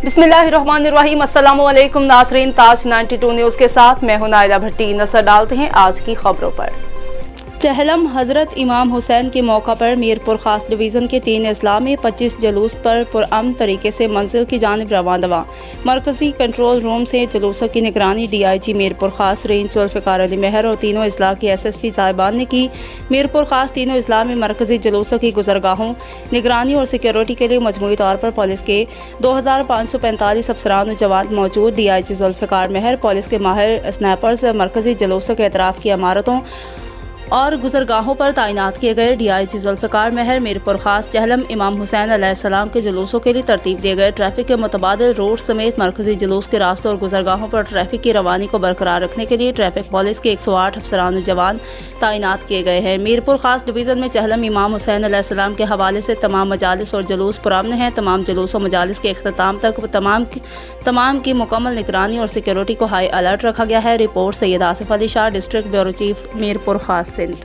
बिस्मिल्लाहिर्रहमानिर्रहीम। अस्सलाम वालेकुम नाज़रीन, ताज 92 न्यूज़ के साथ मैं हूं नाइला भट्टी। नजर डालते हैं आज की खबरों पर। चहलम हज़रत इमाम हुसैन के मौका पर मीरपुर खास डिवीज़न के 3 अजला में 25 जुलूस पर पुरअमन तरीके से मंजिल की जानिब रवाना। मरकज़ी कंट्रोल रूम से जुलूसों की निगरानी DIG मीरपुर खास रेंज ज़ुल्फ़िकार अली मेहर और तीनों अजला की SSP साहिबान ने की। मीरपुर खास तीनों अजला में मरकज़ी जुलूसों की गुज़रगाहों, निगरानी और सिक्योरिटी के लिए मजमूई तौर पर पुलिस के 2545 अफसरान और जवान मौजूद। DIG ज़ुल्फ़िकार मेहर पुलिस के माहिर स्नैपर्स मरकज़ी जुलूसों के अतराफ़ की इमारतों और गुज़रगाहों पर तैनात किए गए। DIG ज़ुल्फ़िकार मेहर मीरपुर खास चहलम इमाम हुसैन अलैहिस्सलाम के जुलूसों के लिए तरतीब दिए गए। ट्रैफिक के मुतबादिल रोड समेत मरकज़ी जुलूस के रास्तों और गुज़रगाहों पर ट्रैफिक की रवानी को बरकरार रखने के लिए ट्रैफिक पुलिस के 108 अफसरान और जवान तैनात किए गए हैं। मीरपुर खास डिवीज़न में चहलम इमाम हुसैन अलैहिस्सलाम के हवाले से तमाम मजालिस और जुलूस पुरअमन हैं। तमाम जुलूस और मजालिस के इख्तिताम तक तमाम की मुकम्मल निगरानी और सिक्योरिटी को हाई अलर्ट रखा गया है। Report Syed Asif Ali Shah, district bureau chief Mirpur खास सिंध।